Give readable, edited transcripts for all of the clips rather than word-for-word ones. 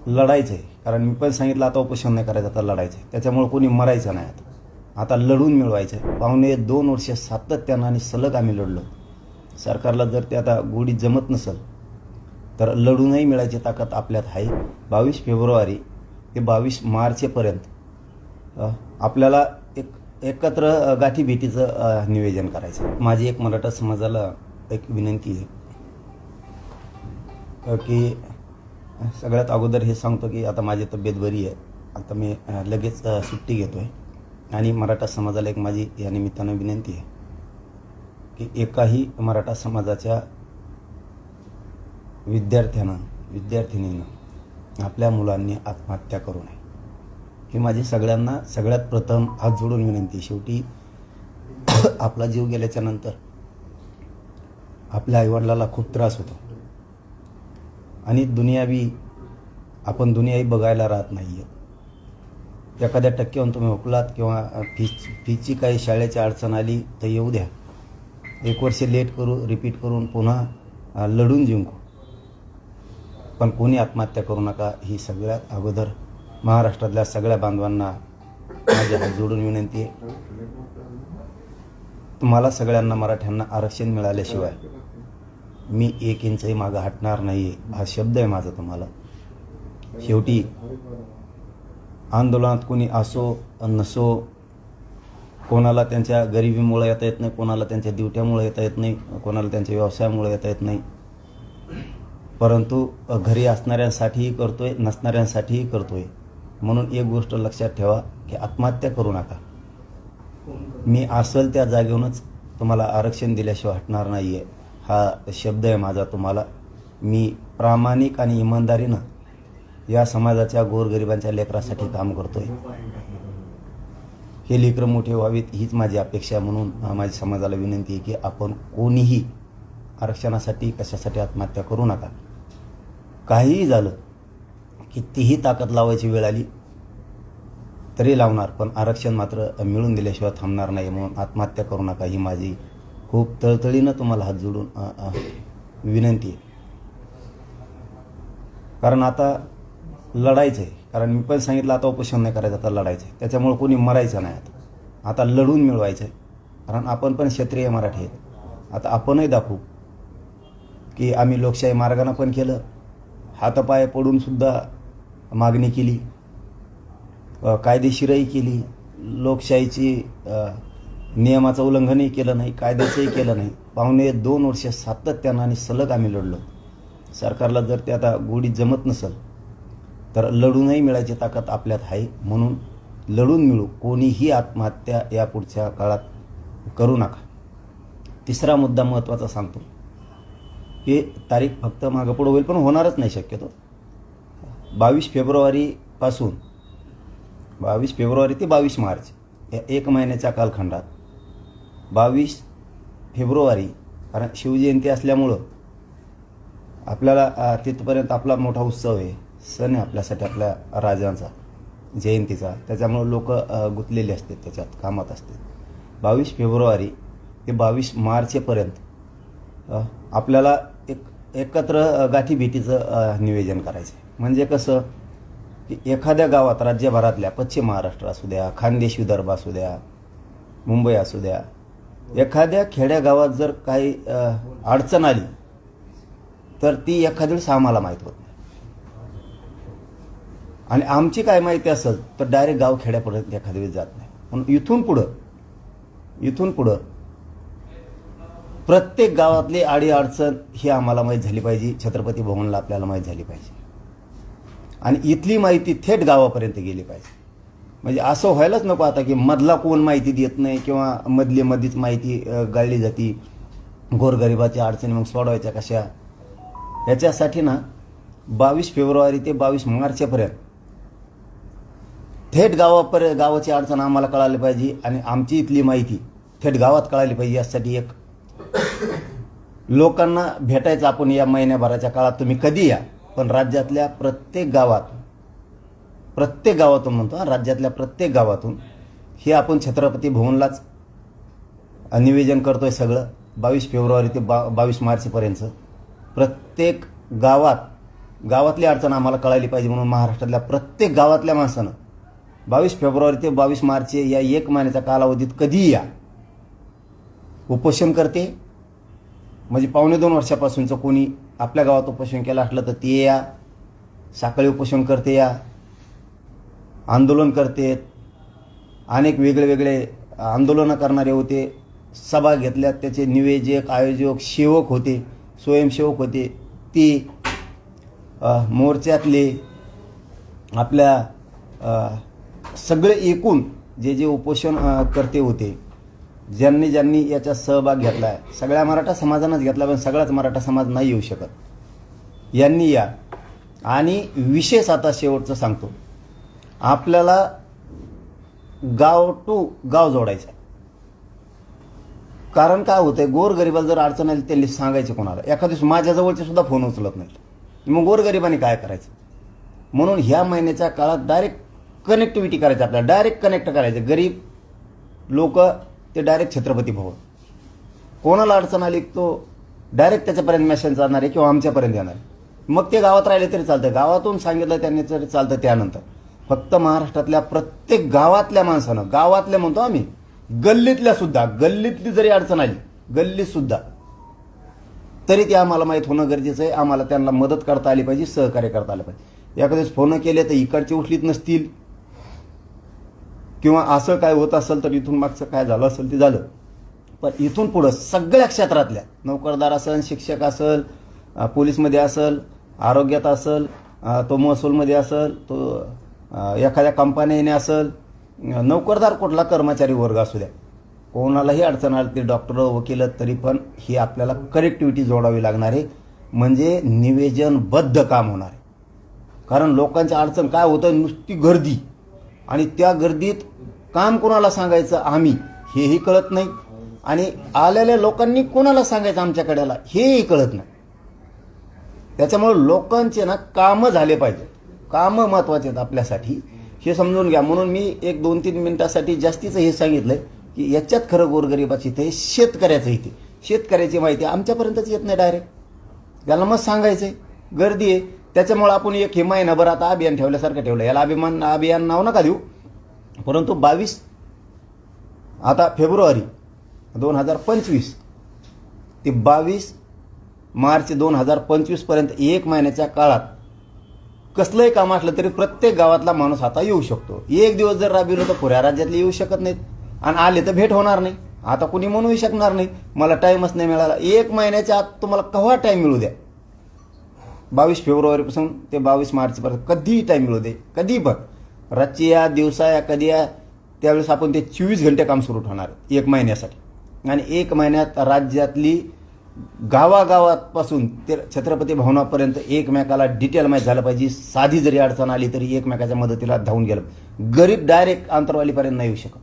लढायचं आहे. कारण मी पण सांगितलं आता उपोषण नाही करायचं, आता लढायचं आहे. त्याच्यामुळे कोणी मरायचं नाही. आता लढून मिळवायचं आहे. पावणे 2 वर्ष सातत्यानं आणि सलग आम्ही लढलो. सरकारला जर ते आता गोडीत जमत नसेल तर लढूनही मिळायची ताकद आपल्यात आहे. 22 फेब्रुवारी ते 22 मार्चपर्यंत आपल्याला एकत्र गाठीभेटीचं नियोजन करायचं. माझी एक मराठा समाजाला एक विनंती आहे की सगळ्यात अगोदर हे सांगतो की आता माझी तब्येत बरी आहे. आता मी लगेच सुट्टी घेतो आहे आणि मराठा समाजाला एक माझी या निमित्तानं विनंती आहे की एकाही मराठा समाजाच्या विद्यार्थिनीनं आपल्या मुलांनी आत्महत्या करू नये ही माझी सगळ्यांना सगळ्यात प्रथम हात जोडून विनंती. शेवटी आपला जीव गेल्याच्या नंतर आपल्या आईवडिलाला खूप त्रास होतो आणि आपण दुनियाही बघायला राहत नाही आहे. एखाद्या टक्क्यावरून तुम्ही हुकलात किंवा फीची काही शाळेची अडचण आली तर येऊ द्या, 1 वर्ष लेट रिपीट करून पुन्हा लढून जिंकू, पण कोणी आत्महत्या करू नका ही सगळ्यात अगोदर महाराष्ट्रातल्या सगळ्या बांधवांना माझी हात जोडून विनंती आहे. तुम्हाला सगळ्यांना मराठ्यांना आरक्षण मिळाल्याशिवाय मी 1 इंचही मागं हटणार नाही हा शब्द आहे माझा तुम्हाला. शेवटी आंदोलनात कोणी असो नसो, कोणाला त्यांच्या गरिबीमुळे येता येत नाही, कोणाला त्यांच्या ड्युट्यामुळे येता येत नाही, कोणाला त्यांच्या व्यवसायामुळे येता येत नाही, परंतु घरी असणाऱ्यांसाठीही करतोय, नसणाऱ्यांसाठीही करतोय. म्हणून एक गोष्ट लक्षात ठेवा की आत्महत्या करू नका. मी असेल त्या जागेवरूनच तुम्हाला आरक्षण दिल्याशिवाय हटणार नाही आहे हा शब्द आहे माझा तुम्हाला. मी प्रामाणिक आणि इमानदारीनं या समाजाच्या गोरगरिबांच्या लेकरासाठी काम करतोय. हे लेकरं मोठे व्हावीत हीच माझी अपेक्षा आहे. म्हणून माझ्या समाजाला विनंती आहे की आपण कोणीही आरक्षणासाठी कशासाठी आत्महत्या करू नका. काहीही झालं, कितीही ताकद लावायची वेळ आली तरी लावणार, पण आरक्षण मात्र मिळून दिल्याशिवाय थांबणार नाही. म्हणून आत्महत्या करू नका ही माझी खूप तळतळीनं तुम्हाला हात जोडून विनंती आहे. कारण आता लढायचं आहे. कारण मी पण सांगितलं आता उपोषण नाही करायचं, आता लढायचं आहे. त्याच्यामुळे कोणी मरायचं नाही. आता लढून मिळवायचं आहे. कारण आपण पण क्षत्रिय मराठी आहेत. आता आपणही दाखवू की आम्ही लोकशाही मार्गानं पण केलं, हातापाय पडून सुद्धा मागणी केली, कायदेशीरही केली, लोकशाहीची नियमाचं उल्लंघनही केलं नाही, कायद्याचंही केलं नाही. पावणे 2 वर्ष सातत्यानं आणि सलग आम्ही लढलो. सरकारला जर ते आता गोडीत जमत नसेल तर लढूनही मिळायची ताकद आपल्यात आहे. म्हणून लढून मिळू. कोणीही आत्महत्या या पुढच्या काळात करू नका. तिसरा मुद्दा महत्त्वाचा सांगतो की तारीख फक्त मागं पुढं होईल, पण होणारच नाही शक्यतो. 22 फेब्रुवारीपासून 22 फेब्रुवारी ते 22 मार्च या 1 महिन्याच्या कालखंडात 22 फेब्रुवारी कारण शिवजयंती असल्यामुळं आपल्याला तिथपर्यंत आपला मोठा उत्सव आहे, सण आहे आपल्यासाठी, आपल्या राजांचा जयंतीचा. त्याच्यामुळं लोक गुंतलेले असतात, त्याच्यात कामात असतात. 22 फेब्रुवारी ते 22 मार्चपर्यंत आपल्याला एकत्र गाठीभेटीचं नियोजन करायचं आहे. म्हणजे कसं की एखाद्या गावात राज्यभरातल्या पश्चिम महाराष्ट्र असू द्या, खानदेश विदर्भ असू द्या, मुंबई असू द्या, एखाद्या खेड्यागावात जर काही अडचण आली तर ती एखाद्या वेळेस आम्हाला माहीत होत नाही आणि आमची काय माहिती असेल तर डायरेक्ट गाव खेड्यापर्यंत एखाद्या वेळेस जात नाही. म्हणून इथून पुढं प्रत्येक गावातली आडी अडचण ही आम्हाला माहीत झाली पाहिजे. छत्रपती भवनला आपल्याला माहीत झाली पाहिजे आणि इथली माहिती थेट गावापर्यंत गेली पाहिजे. म्हणजे असं व्हायलाच नको आता की मधला कोण माहिती देत नाही किंवा मधीच माहिती गाळली जाती. गोरगरिबाच्या अडचणी मग सोडवायच्या कशा, याच्यासाठी ना 22 फेब्रुवारी ते 22 मार्चपर्यंत थेट गावाची अडचण आम्हाला कळाली पाहिजे आणि आमची इथली माहिती थेट गावात कळाली पाहिजे. यासाठी एक लोकांना भेटायचं आपण या महिन्याभराच्या काळात. तुम्ही कधी या, पण राज्यातल्या प्रत्येक गावातून म्हणतो, राज्यातल्या प्रत्येक गावातून हे आपण छत्रपती भवनलाच निवेदन करतोय सगळं. 22 फेब्रुवारी ते 22 मार्चपर्यंत प्रत्येक गावात गावातली अडचण आम्हाला कळायला पाहिजे म्हणून महाराष्ट्रातल्या प्रत्येक गावातल्या माणसानं 22 फेब्रुवारी ते 22 मार्च या 1 महिन्याच्या कालावधीत कधीही या. उपोषण करते म्हणजे 2.5 वर्षापासूनचं कोणी आपल्या गावात उपोषण केलं असलं तर ते या. साखळी उपोषण करते या, आंदोलन करते, अनेक वेगळे आंदोलनं करणारे होते, सभा घेतल्यात, त्याचे निवेदक, आयोजक, सेवक होते, स्वयंसेवक होते, ते मोर्चातले आपल्या सगळे एकूण जे उपोषण करते होते, ज्यांनी याच्यात सहभाग घेतला आहे, सगळ्या मराठा समाजानंच घेतला, पण सगळाच मराठा समाज नाही येऊ शकत. यांनी या. आणि विशेष आता शेवटचं सांगतो, आपल्याला गाव टू गाव जोडायचं आहे. कारण काय होतंय, गोरगरिबाला जर अडचण आली त्यांनी सांगायचे कोणाला. एखाद्या दिवशी माझ्या जवळचे सुद्धा फोन उचलत नाहीत, मग गोरगरिबाने काय करायचं. म्हणून ह्या महिन्याच्या काळात डायरेक्ट कनेक्टिव्हिटी करायची, आपल्याला डायरेक्ट कनेक्ट करायचं. गरीब लोक ते डायरेक्ट छत्रपती भवन, कोणाला अडचण आली तो डायरेक्ट त्याच्यापर्यंत मेसेज जाणार आहे किंवा आमच्यापर्यंत येणार आहे. मग ते गावात राहिले तरी चालतं, गावातून सांगितलं त्यांनी तरी चालतं. त्यानंतर फक्त महाराष्ट्रातल्या प्रत्येक गावातल्या माणसानं, गावातल्या म्हणतो आम्ही, गल्लीतल्या सुद्धा, गल्लीतली जरी अडचण आली, गल्लीत सुद्धा, तरी ते आम्हाला माहीत होणं गरजेचं आहे. आम्हाला त्यांना मदत करता आली पाहिजे, सहकार्य करता आलं पाहिजे. एखाद्याच फोन केले तर इकडचे उचलीत नसतील किंवा असं काय होत असेल तर इथून मागचं काय झालं असेल ते झालं. पण इथून पुढं सगळ्या क्षेत्रातल्या, नोकरदार असेल, शिक्षक असेल, पोलीसमध्ये असेल, आरोग्यात असेल, तो महसूलमध्ये असेल, तो एखाद्या कंपनीने असेल, नोकरदार कुठला कर्मचारी वर्ग असू द्या, कोणालाही अडचण आली ते डॉक्टर, वकील, तरी पण ही आपल्याला कनेक्टिव्हिटी जोडावी लागणार आहे. म्हणजे नियोजनबद्ध काम होणार आहे. कारण लोकांच्या अडचण काय होतं, नुसती गर्दी, आणि त्या गर्दीत काम कोणाला सांगायचं आम्ही हेही कळत नाही, आणि आलेल्या लोकांनी कोणाला सांगायचं आमच्याकडेला हेही कळत नाही. त्याच्यामुळे लोकांचे ना कामं झाले पाहिजे, कामं महत्त्वाचे आहेत आपल्यासाठी, हे समजून घ्या. म्हणून मी 1-2-3 मिनिटासाठी जास्तीचं हे सांगितलंय की याच्यात खरं गोरगरिबाची इथे शेतकऱ्याचं, इथे शेतकऱ्याची माहिती आमच्यापर्यंतच येत नाही डायरेक्ट. त्याला मग सांगायचंय गर्दी आहे. त्याच्यामुळे आपण एक हे महिनाभर आता अभियान ठेवल्यासारखं ठेवलं. याला अभियान नाव नका देऊ, परंतु 22 आता फेब्रुवारी 2025 ते 22 मार्च 2025 पर्यंत 1 महिन्याच्या काळात कसलंही काम असलं तरी प्रत्येक गावातला माणूस आता येऊ शकतो. एक दिवस जर राबविलं तर पुऱ्या राज्यातले येऊ शकत नाहीत, आणि आले तर भेट होणार नाही. आता कुणी म्हणूही शकणार नाही मला टाईमच नाही मिळाला. 1 महिन्याच्या आत तुम्हाला केव्हा टाईम मिळू द्या, 22 फेब्रुवारीपासून ते 22 मार्चपर्यंत कधीही टाईम मिळू दे, कधी पण, रातची या, दिवसा या, कधी या, त्यावेळेस आपण ते 24 घंटे काम सुरू ठेवणार आहे 1 महिन्यासाठी. आणि 1 महिन्यात राज्यातली गावागावापासून ते छत्रपती भवनापर्यंत एकमेकाला डिटेल माहीत झालं पाहिजे. साधी जरी अडचण आली तरी एकमेकाच्या मदतीला धावून गेलं. गरीब डायरेक्ट आंतरवालीपर्यंत नाही येऊ शकत.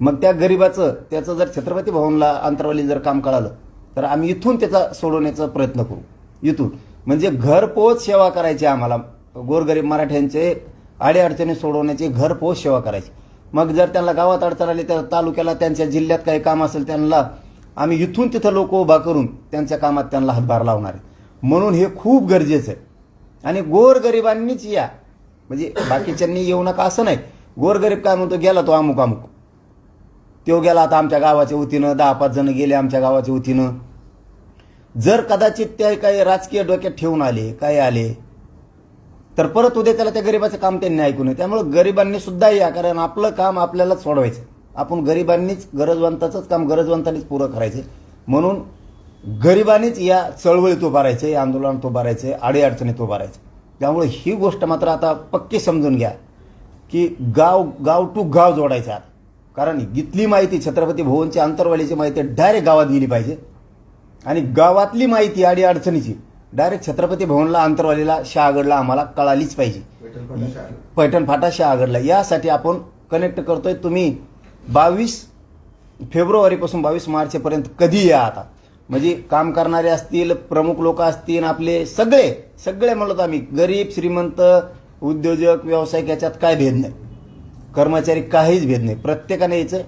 मग त्या गरीबाचं, त्याचं जर छत्रपती भवनला आंतरवाली जर काम कळालं तर आम्ही इथून त्याचा सोडवण्याचा प्रयत्न करू. इथून म्हणजे घरपोच सेवा करायची आम्हाला. गोरगरीब मराठ्यांचे अडीअडचणी सोडवण्याची घरपोच सेवा करायची. मग जर त्यांना गावात अडचण आली तर तालुक्याला, त्यांच्या जिल्ह्यात काही काम असेल त्यांना आम्ही इथून तिथं लोक उभा करून त्यांच्या कामात त्यांना हातभार लावणार आहे. म्हणून हे खूप गरजेचं आहे. आणि गोरगरिबांनीच या, म्हणजे बाकीच्यांनी येऊ नका असं नाही. गोरगरीब काय म्हणतो, गेला तो अमुक अमुक, तो गेला आता आमच्या गावाच्या वतीनं, 10-5 जण गेले आमच्या गावाच्या वतीनं. जर कदाचित ते काही राजकीय डोक्यात ठेवून आले, काय आले, तर परत उद्या त्याला त्या गरीबाचं काम त्यांनी ऐकू नये. त्यामुळे गरिबांनी सुद्धा या, कारण आपलं काम आपल्यालाच सोडवायचं. आपण गरिबांनीच, गरजवंताचंच काम गरजवंतांनीच पुरं करायचं. म्हणून गरिबांनीच या चळवळीत उभारायचं, या आंदोलनात उभारायचं, अडीअडचणीत उभारायचं. त्यामुळे ही गोष्ट मात्र आता पक्की समजून घ्या की गाव टू गाव जोडायचं आहे. कारण इथली माहिती, छत्रपती भवनची आंतरवालीची माहिती डायरेक्ट गावात गेली पाहिजे, आणि गावातली माहिती अडीअडचणीची डायरेक्ट छत्रपती भवनला, आंतरवालीला, शहागडला आम्हाला कळालीच पाहिजे. पैठण फाटा, शहागडला, यासाठी आपण कनेक्ट करतोय. तुम्ही 22 फेब्रुवारीपासून 22 मार्चपर्यंत कधी या आता. म्हणजे काम करणारे असतील, प्रमुख लोक असतील, आपले सगळे म्हणत आम्ही, गरीब, श्रीमंत, उद्योजक, व्यावसायिक, याच्यात काय भेद नाही, कर्मचारी काहीच भेद नाही, प्रत्येकाने यायचं.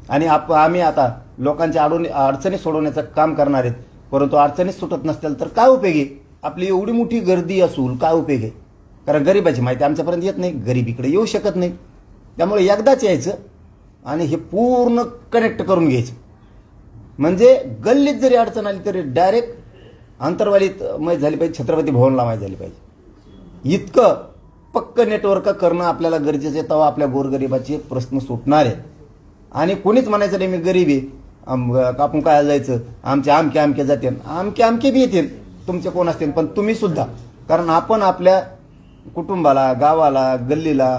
आणि आम्ही आता लोकांच्या अडचणी सोडवण्याचं काम करणार आहेत. परंतु अडचणीच सुटत नसतील तर काय उपयोगी. आपली एवढी मोठी गर्दी असून काय उपयोग आहे? कारण गरिबाची माहिती आमच्यापर्यंत येत नाही, गरीब इकडे येऊ शकत नाही. त्यामुळे एकदाच यायचं आणि हे पूर्ण कनेक्ट करून घ्यायचं. म्हणजे गल्लीत जरी अडचण आली तरी डायरेक्ट अंतरवालीत माहीत झाली पाहिजे, छत्रपती भवनला माहीत झाली पाहिजे. इतकं पक्क नेटवर्क करणं आपल्याला गरजेचं आहे. तेव्हा आपल्या गोरगरिबाचे प्रश्न सुटणार आहेत. आणि कोणीच म्हणायचं नाही मी गरीब आहे, आपण काय जायचं, आमचे आमके जाते, आमके बी येतील तुमचे कोण असतील, पण तुम्ही सुद्धा. कारण आपण आपल्या कुटुंबाला, गावाला, गल्लीला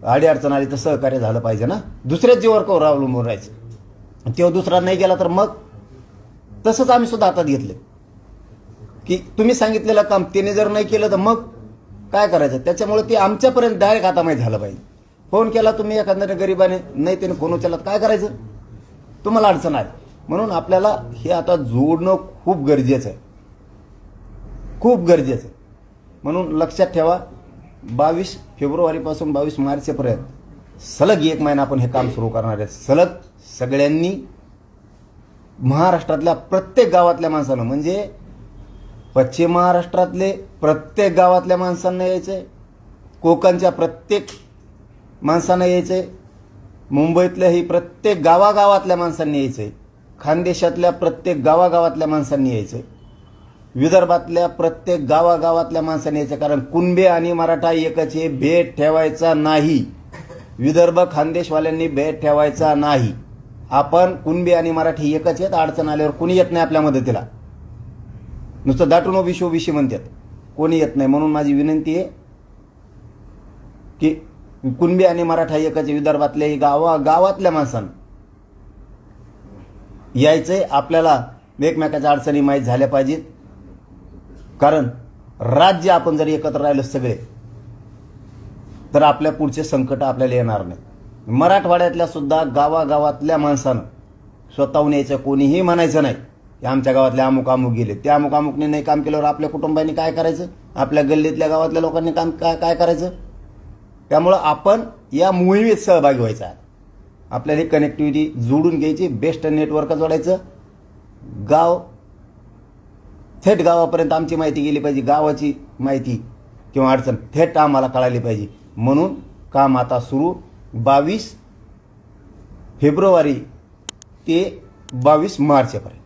अडचण आली तर सहकार्य झालं पाहिजे ना. दुसऱ्याच जीवावर अवलंबून राहायचं, तेव्हा दुसरा नाही गेला तर मग. तसंच आम्ही सुद्धा हातात घेतले की तुम्ही सांगितलेलं काम त्याने जर नाही केलं तर मग काय करायचं. त्याच्यामुळे ते आमच्यापर्यंत डायरेक्ट आता माहीत झालं पाहिजे. फोन केला तुम्ही एखाद्याने गरीबाने, नाही त्याने फोन उचलला काय करायचं, तुम्हाला अडचण आहे. म्हणून आपल्याला हे आता जोडणं खूप गरजेचं आहे, खूप गरजेचं आहे. म्हणून लक्षात ठेवा, 22 फेब्रुवारीपासून 22 मार्चपर्यंत सलग 1 महिना आपण हे काम सुरू करणार आहे. सलग सगळ्यांनी महाराष्ट्रातल्या प्रत्येक गावातल्या माणसानं, म्हणजे पश्चिम महाराष्ट्रातले प्रत्येक गावातल्या माणसांना यायचंय, कोकणच्या प्रत्येक माणसांना यायचंय, मुंबईतल्याही प्रत्येक गावागावातल्या माणसांनी यायचंय, खानदेशातल्या प्रत्येक गावागावातल्या माणसांनी यायचंय, विदर्भातल्या प्रत्येक गावागावातल्या माणसांनी यायचं. कारण कुणबे आणि मराठा एकच आहे, भेद ठेवायचा नाही. विदर्भ खानदेशवाल्यांनी भेद ठेवायचा नाही. आपण कुणबे आणि मराठी एकच आहेत. अडचण आल्यावर कोणी येत नाही आपल्या मदतीला, नुसतं दाटून विषय म्हणतात, कोणी येत नाही. म्हणून माझी विनंती आहे की कुणबी आणि मराठा एकच, विदर्भातल्याही गावातल्या माणसांना यायचंय. आपल्याला एकमेकाच्या अडचणी माहीत झाल्या पाहिजेत. कारण राज्य आपण जर एकत्र राहिलो सगळे तर आपल्या पुढचे संकट आपल्याला येणार नाही. मराठवाड्यातल्या सुद्धा गावागावातल्या माणसानं स्वतःहून यायचं, कोणीही म्हणायचं नाही की आमच्या गावातले अमुक गेले, त्या अमुकने नाही काम केल्यावर आपल्या कुटुंबांनी काय करायचं, आपल्या गल्लीतल्या गावातल्या लोकांनी काम काय करायचं. त्यामुळं आपण या मोहिमेत सहभागी व्हायचा आहे. आपल्याला ही कनेक्टिव्हिटी जोडून घ्यायची, बेस्ट नेटवर्क जोडायचं. गाव थेट गावापर्यंत आमची माहिती गेली पाहिजे, गावाची माहिती किंवा अडचण थेट आम्हाला कळाली पाहिजे. म्हणून काम आता सुरू 22 फेब्रुवारी ते 22 मार्चपर्यंत.